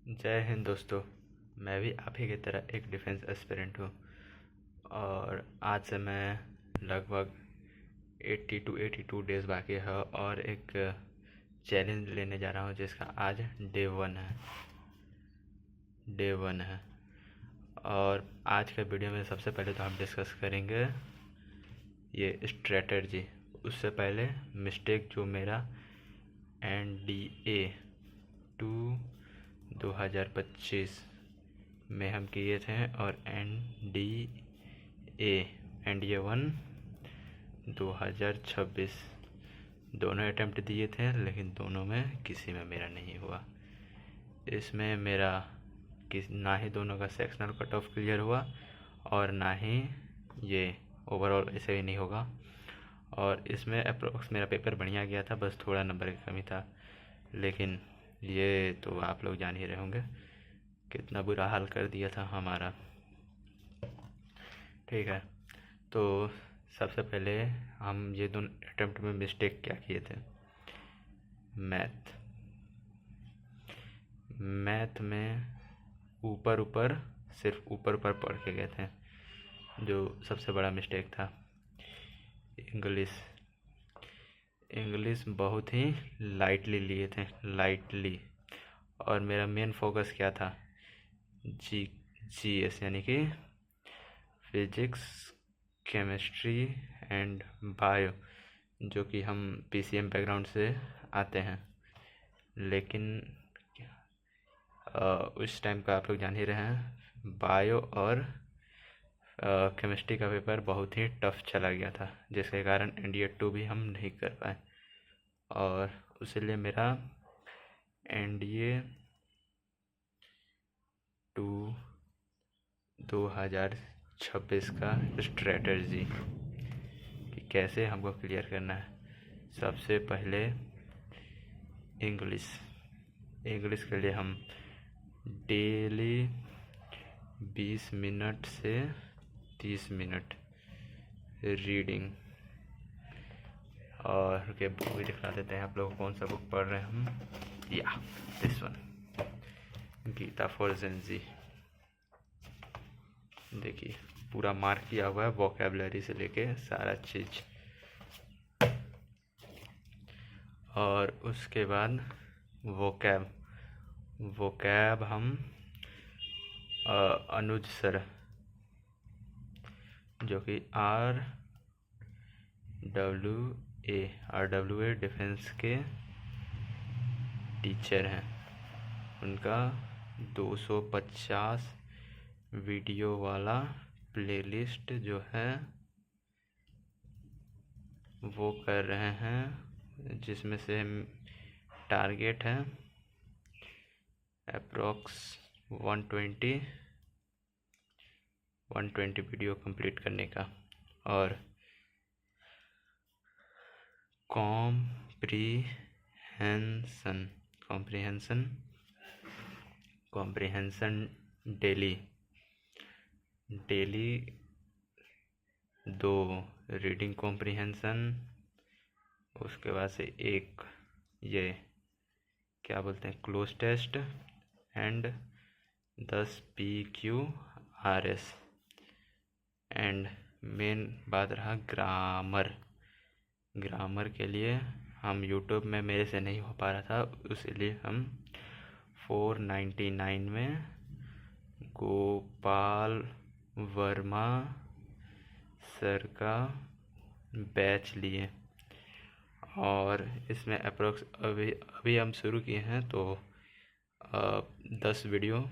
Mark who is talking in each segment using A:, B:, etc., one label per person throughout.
A: जय हिंद दोस्तों। मैं भी आप ही की तरह एक डिफेंस एस्पिरेंट हूँ और आज से मैं लगभग 80 to 82 डेज़ बाकी है और एक चैलेंज लेने जा रहा हूँ जिसका आज डे वन है। और आज के वीडियो में सबसे पहले तो हम डिस्कस करेंगे ये स्ट्रेटजी। उससे पहले मिस्टेक जो मेरा NDA 2025 में हम किए थे और NDA 1 2026 दोनों अटेम्प्ट दिए थे, लेकिन दोनों में किसी में मेरा नहीं हुआ। इसमें मेरा ना ही दोनों का सेक्शनल कट ऑफ क्लियर हुआ और ना ही ये ओवरऑल ऐसे ही नहीं होगा। और इसमें अप्रोक्स मेरा पेपर बढ़िया गया था, बस थोड़ा नंबर की कमी था। लेकिन ये तो आप लोग जान ही रहे होंगे कितना बुरा हाल कर दिया था हमारा। ठीक है, तो सबसे पहले हम ये दोनों अटेम्प्ट में मिस्टेक क्या किए थे। मैथ में ऊपर ऊपर सिर्फ ऊपर ऊपर पढ़ के गए थे, जो सबसे बड़ा मिस्टेक था। इंग्लिश बहुत ही लाइटली लिए थे, और मेरा मेन फोकस क्या था, GS यानी कि फिजिक्स, केमिस्ट्री एंड बायो, जो कि हम PCM बैकग्राउंड से आते हैं। लेकिन उस टाइम का आप लोग जान ही रहे हैं, बायो और केमिस्ट्री का पेपर बहुत ही टफ चला गया था, जिसके कारण NDA 2 भी हम नहीं कर पाए। और इसलिए मेरा NDA 2 2026 का स्ट्रेटजी कि कैसे हमको क्लियर करना है। सबसे पहले इंग्लिश के लिए हम डेली 20 मिनट से 30 मिनट रीडिंग, और के बुक भी दिखा देते हैं आप लोग कौन सा बुक पढ़ रहे हैं हम। या this one, Gita for gen z. देखिए पूरा मार्क किया हुआ है, वोकेबलरी से लेके सारा चीज़। और उसके बाद वोकैब हम अनुज सर, जो कि RWA डिफेंस के टीचर हैं, उनका 250 वीडियो वाला प्लेलिस्ट जो है वो कर रहे हैं, जिसमें से टारगेट है अप्रोक्स 120 वीडियो कंप्लीट करने का। और कॉम्प्रिहेंशन डेली 2 रीडिंग कॉम्प्रिहेंशन, उसके बाद से एक ये क्या बोलते हैं cloze test and 10 PQRS। And main बात रहा ग्रामर के लिए हम यूट्यूब में मेरे से नहीं हो पा रहा था, इसलिए हम 499 में गोपाल वर्मा सर का बैच लिए। और इसमें अप्रोक्स अभी हम शुरू किए हैं, तो 10 वीडियो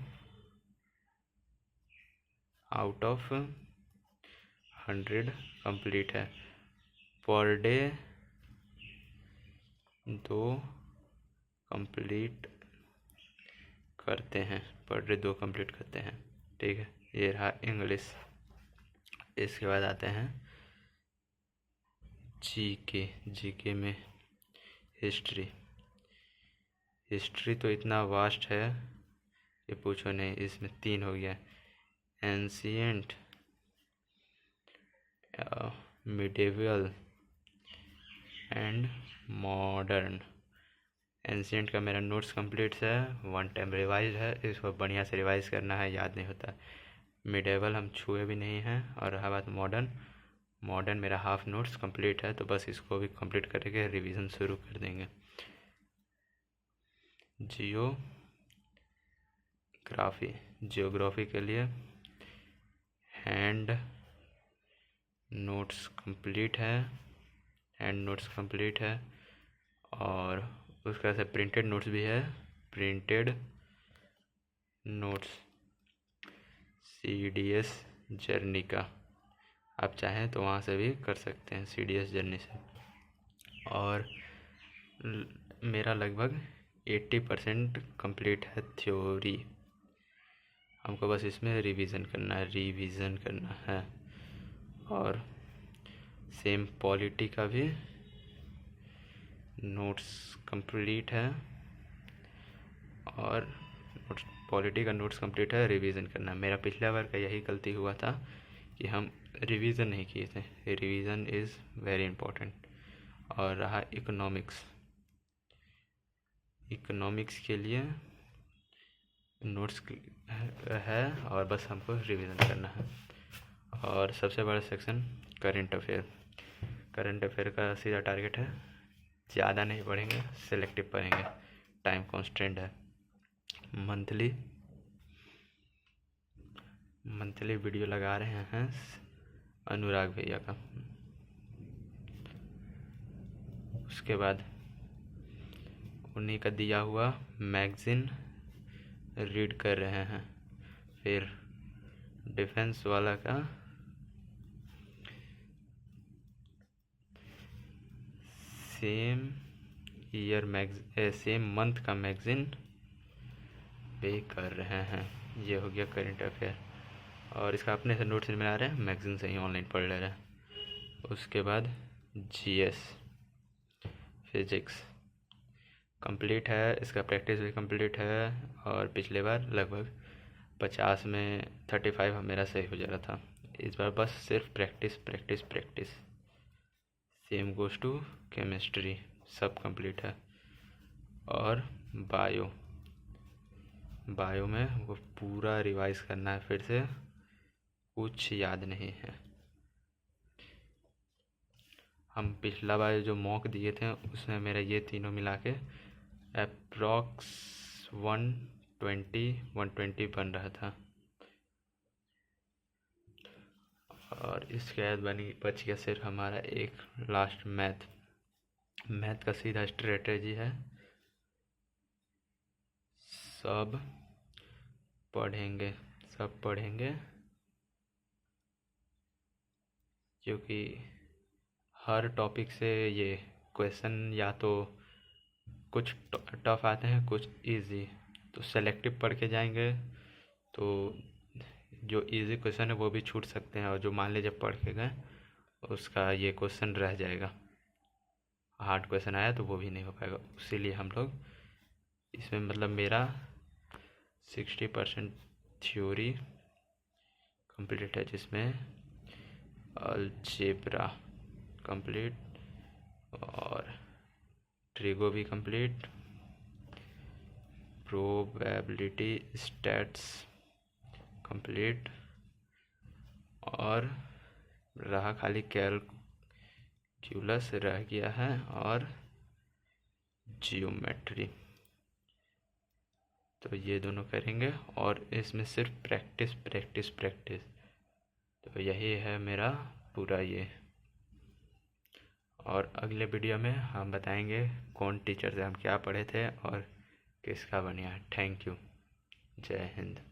A: आउट ऑफ 100 कंप्लीट है। पर डे 2 कंप्लीट करते हैं। ठीक है, ये रहा इंग्लिश। इसके बाद आते हैं जीके में हिस्ट्री तो इतना वास्ट है कि पूछो नहीं। इसमें 3 हो गया, ancient, medieval and modern. Ancient का मेरा नोट्स कंप्लीट है, 1 टाइम रिवाइज है, इसको बढ़िया से रिवाइज करना है, याद नहीं होता। मिडेवल हम छुए भी नहीं हैं। और रहा बात मॉडर्न, मॉडर्न मेरा हाफ नोट्स कंप्लीट है, तो बस इसको भी कंप्लीट करके रिवीजन शुरू कर देंगे। जियोग्राफी के लिए हैंड नोट्स कंप्लीट है, और उसका से प्रिंटेड नोट्स भी है, प्रिंटेड नोट्स CDS जर्नी का, आप चाहें तो वहाँ से भी कर सकते हैं, CDS जर्नी से। और मेरा लगभग 80% कंप्लीट है थ्योरी, हमको बस इसमें रिवीजन करना है। और सेम पॉलिटी का भी नोट्स कंप्लीट है, और पॉलिटी का नोट्स कंप्लीट है, रिवीजन करना। मेरा पिछला बार का यही गलती हुआ था कि हम रिवीजन नहीं किए थे, रिवीजन इज़ वेरी इम्पोर्टेंट। और रहा इकोनॉमिक्स के लिए नोट्स है, और बस हमको रिवीजन करना है। और सबसे बड़ा सेक्शन करंट अफेयर का सीधा टारगेट है, ज़्यादा नहीं पढ़ेंगे, सिलेक्टिव पढ़ेंगे, टाइम कॉन्स्टेंट है। मंथली वीडियो लगा रहे हैं अनुराग भैया का। उसके बाद उन्हीं का दिया हुआ मैगज़ीन रीड कर रहे हैं। फिर डिफेंस वाला का सेम मंथ का मैगज़ीन पे कर रहे हैं। ये हो गया करंट अफेयर, और इसका अपने से नोट्स नहीं बना रहे हैं, मैगज़ीन से ही ऑनलाइन पढ़ ले रहे हैं। उसके बाद GS फिजिक्स कंप्लीट है, इसका प्रैक्टिस भी कंप्लीट है, और पिछले बार लगभग 50 में 35 मेरा सही हो जा रहा था। इस बार बस सिर्फ practice. Same goes to chemistry, सब कंप्लीट है। और बायो में वो पूरा रिवाइज करना है, फिर से कुछ याद नहीं है। हम पिछला बार जो मॉक दिए थे उसमें मेरा ये तीनों मिला के अप्रॉक्स 120 बन रहा था। और इसके बाद बच गया सिर्फ हमारा एक लास्ट मैथ का सीधा स्ट्रेटेजी है, सब पढ़ेंगे क्योंकि हर टॉपिक से ये क्वेश्चन या तो कुछ टफ आते हैं, कुछ इजी, तो सेलेक्टिव पढ़ के जाएंगे तो जो इजी क्वेश्चन है वो भी छूट सकते हैं, और जो मान लीजिए पढ़ के गए उसका ये क्वेश्चन रह जाएगा, हार्ड क्वेश्चन आया तो वो भी नहीं हो पाएगा। इसीलिए हम लोग इसमें मतलब मेरा 60% थ्योरी कंप्लीट है, जिसमें अलजेब्रा कंप्लीट, और ट्रिगो भी कंप्लीट, प्रोबेबिलिटी स्टैट्स कंप्लीट, और रहा खाली कैलकुलस रह गया है, और जियोमेट्री। तो ये दोनों करेंगे, और इसमें सिर्फ प्रैक्टिस। तो यही है मेरा पूरा ये। और अगले वीडियो में हम बताएंगे कौन टीचर से हम क्या पढ़े थे और किसका बढ़िया है। थैंक यू, जय हिंद।